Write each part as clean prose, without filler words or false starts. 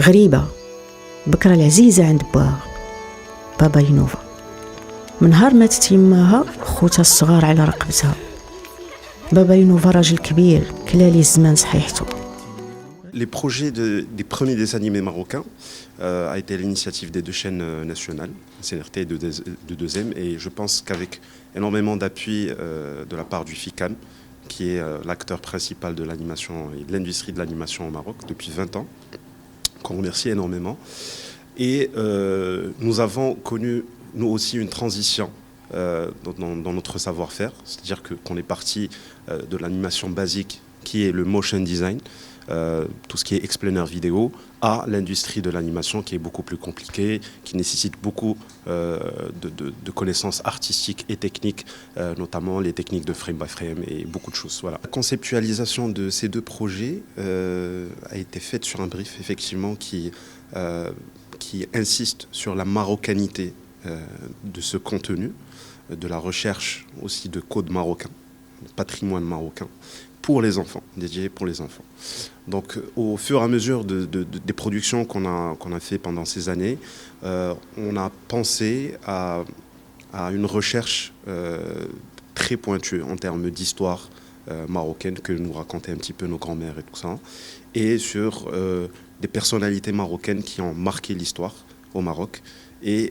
غريبة، بكرة العزيزة عند باها بابا ينوفا. من نهار ماتت يماها خوتها الصغار على رقبتها. بابا ينوفا راجل كبير كلالي الزمان صحيحته. Les projets des premiers dessins animés marocains a été l'initiative des deux chaînes nationales, CNRT et de 2M, et je pense qu'avec énormément d'appui de la part du FICAN, qui est l'acteur principal de l'animation et de l'industrie de l'animation au Maroc depuis 20 ans, qu'on remercie énormément. Et nous avons connu, nous aussi, une transition dans notre savoir-faire, c'est-à-dire qu'on est parti de l'animation basique, qui est le motion design, tout ce qui est explainer vidéo, à l'industrie de l'animation qui est beaucoup plus compliquée, qui nécessite beaucoup de connaissances artistiques et techniques, notamment les techniques de frame by frame et beaucoup de choses. Voilà. La conceptualisation de ces deux projets a été faite sur un brief, effectivement, qui insiste sur la marocanité de ce contenu, de la recherche aussi de codes marocains, de patrimoine marocain, pour les enfants, dédié pour les enfants. Donc au fur et à mesure des productions qu'on a fait pendant ces années, on a pensé à une recherche très pointue en termes d'histoire marocaine que nous racontaient un petit peu nos grands-mères et tout ça, et sur des personnalités marocaines qui ont marqué l'histoire au Maroc. Et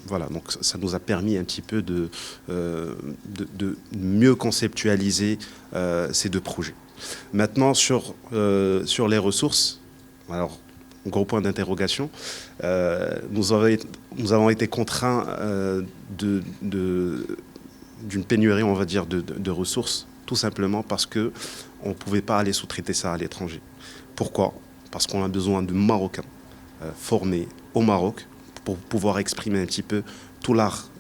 voilà, donc ça nous a permis un petit peu de mieux conceptualiser ces deux projets. Maintenant, sur les ressources, alors, gros point d'interrogation, nous avons été contraints d'une pénurie, on va dire, de ressources, tout simplement parce qu'on ne pouvait pas aller sous-traiter ça à l'étranger. Pourquoi ? Parce qu'on a besoin de Marocains formés au Maroc, pour pouvoir exprimer un petit peu tout l'art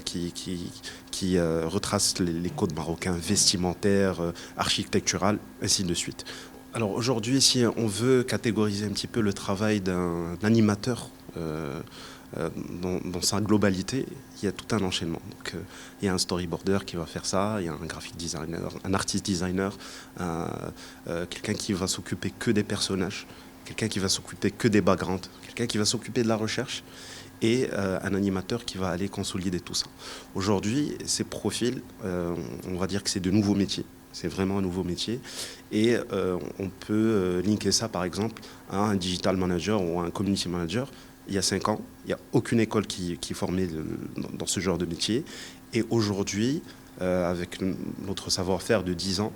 qui retrace les codes marocains vestimentaires, architecturales, ainsi de suite. Alors aujourd'hui, si on veut catégoriser un petit peu le travail d'un animateur dans sa globalité, il y a tout un enchaînement. Donc, il y a un storyboarder qui va faire ça, il y a un graphic designer, un artist designer, quelqu'un qui va s'occuper que des personnages, quelqu'un qui va s'occuper que des backgrounds, quelqu'un qui va s'occuper de la recherche, et un animateur qui va aller consolider tout ça. Aujourd'hui, ces profils, on va dire que c'est de nouveaux métiers. C'est vraiment un nouveau métier. Et on peut linker ça, par exemple, à un digital manager ou à un community manager. Il y a 5 ans, il n'y a aucune école qui formait dans ce genre de métier. Et aujourd'hui, avec notre savoir-faire de 10 ans,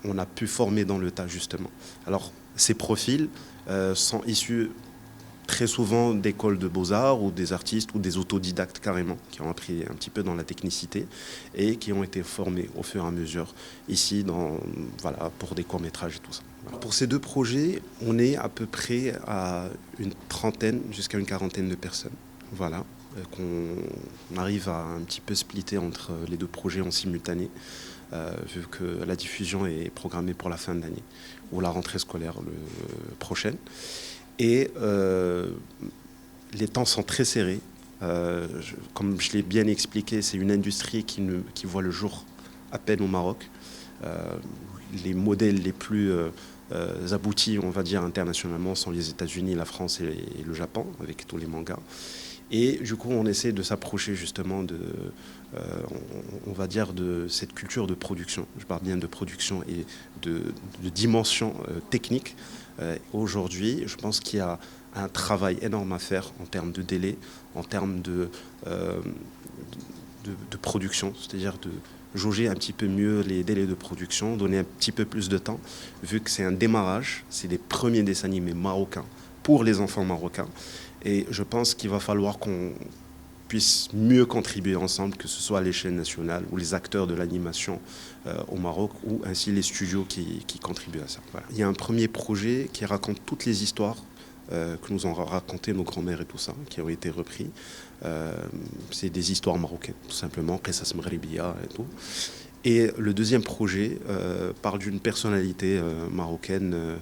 on a pu former dans le tas, justement. Alors, ces profils sont issus très souvent d'écoles de beaux-arts ou des artistes ou des autodidactes carrément qui ont appris un petit peu dans la technicité et qui ont été formés au fur et à mesure ici pour des courts-métrages et tout ça. Pour ces deux projets, on est à peu près à une trentaine jusqu'à une quarantaine de personnes. Voilà, qu'on arrive à un petit peu splitter entre les deux projets en simultané, vu que la diffusion est programmée pour la fin de l'année ou la rentrée scolaire prochaine. Et les temps sont très serrés. Comme je l'ai bien expliqué, c'est une industrie qui voit le jour à peine au Maroc. Les modèles les plus aboutis, on va dire, internationalement, sont les États-Unis, la France et le Japon, avec tous les mangas. Et du coup, on essaie de s'approcher justement on va dire, de cette culture de production. Je parle bien de production et de dimension technique. Aujourd'hui, je pense qu'il y a un travail énorme à faire en termes de délai, en termes de production, c'est-à-dire de jauger un petit peu mieux les délais de production, donner un petit peu plus de temps, vu que c'est un démarrage, c'est les premiers dessins animés marocains pour les enfants marocains. Et je pense qu'il va falloir qu'on puisse mieux contribuer ensemble, que ce soit à l'échelle nationale ou les acteurs de l'animation au Maroc ou ainsi les studios qui contribuent à ça. Voilà. Il y a un premier projet qui raconte toutes les histoires que nous ont raconté nos grands-mères et tout ça, qui ont été repris. C'est des histoires marocaines, tout simplement, Qissas Maghribiya et tout. Et le deuxième projet parle d'une personnalité marocaine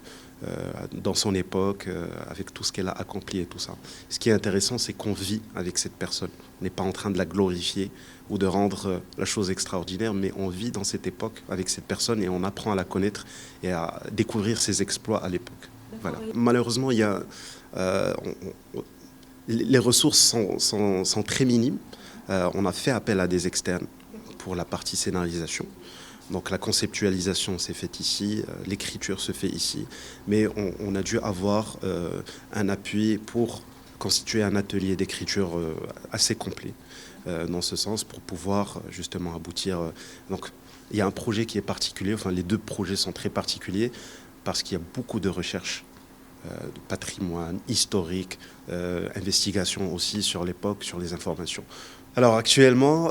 dans son époque, avec tout ce qu'elle a accompli et tout ça. Ce qui est intéressant, c'est qu'on vit avec cette personne. On n'est pas en train de la glorifier ou de rendre la chose extraordinaire, mais on vit dans cette époque avec cette personne et on apprend à la connaître et à découvrir ses exploits à l'époque. Voilà. Malheureusement, il y a, les ressources sont très minimes. On a fait appel à des externes pour la partie scénarisation. Donc la conceptualisation s'est faite ici, l'écriture se fait ici, mais on a dû avoir un appui pour constituer un atelier d'écriture assez complet dans ce sens pour pouvoir justement aboutir. Donc il y a un projet qui est particulier, enfin les deux projets sont très particuliers parce qu'il y a beaucoup de recherches de patrimoine, historique, investigation aussi sur l'époque, sur les informations. Alors actuellement,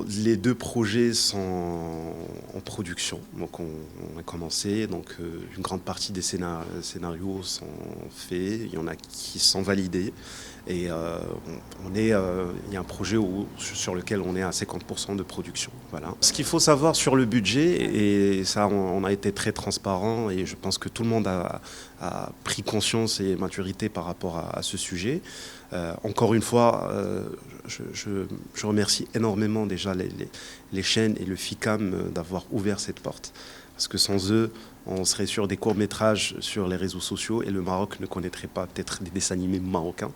les deux projets sont en production. Donc on a commencé, donc une grande partie des scénarios sont faits, il y en a qui sont validés. Et il y a un projet sur lequel on est à 50% de production. Voilà. Ce qu'il faut savoir sur le budget, et ça on a été très transparent et je pense que tout le monde a pris conscience et maturité par rapport à ce sujet. Encore une fois, je remercie énormément déjà les chaînes et le FICAM d'avoir ouvert cette porte. Parce que sans eux, on serait sur des courts-métrages sur les réseaux sociaux et le Maroc ne connaîtrait pas peut-être des dessins animés marocains.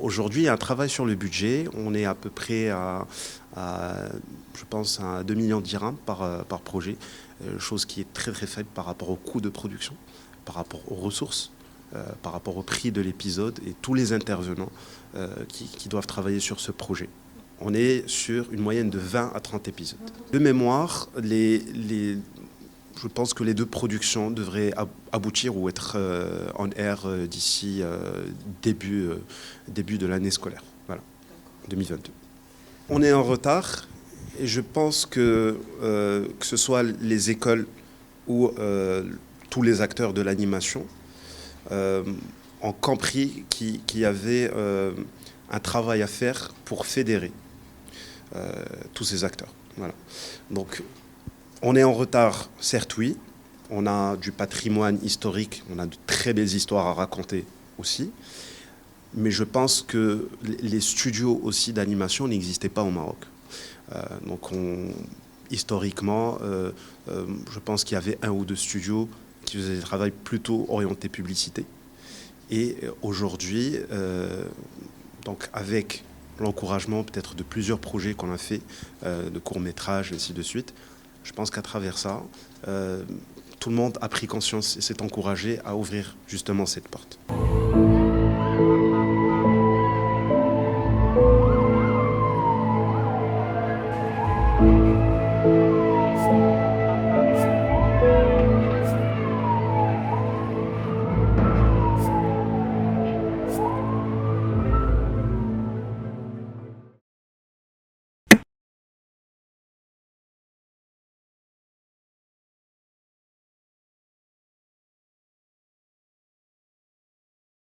Aujourd'hui, il y a un travail sur le budget. On est à peu près je pense, à 2 millions de dirhams par projet, chose qui est très très faible par rapport au coût de production, par rapport aux ressources, par rapport au prix de l'épisode et tous les intervenants qui doivent travailler sur ce projet. On est sur une moyenne de 20 à 30 épisodes. De mémoire, je pense que les deux productions devraient aboutir ou être en air d'ici début de l'année scolaire, voilà, 2022. On est en retard et je pense que ce soit les écoles ou tous les acteurs de l'animation ont compris qu'il y avait un travail à faire pour fédérer tous ces acteurs. Voilà. Donc, on est en retard, certes oui, on a du patrimoine historique, on a de très belles histoires à raconter aussi, mais je pense que les studios aussi d'animation n'existaient pas au Maroc. Donc historiquement, je pense qu'il y avait 1 ou 2 studios qui faisaient des travaux plutôt orientés publicité. Et aujourd'hui, donc avec l'encouragement peut-être de plusieurs projets qu'on a fait, de courts-métrages et ainsi de suite, je pense qu'à travers ça, tout le monde a pris conscience et s'est encouragé à ouvrir justement cette porte.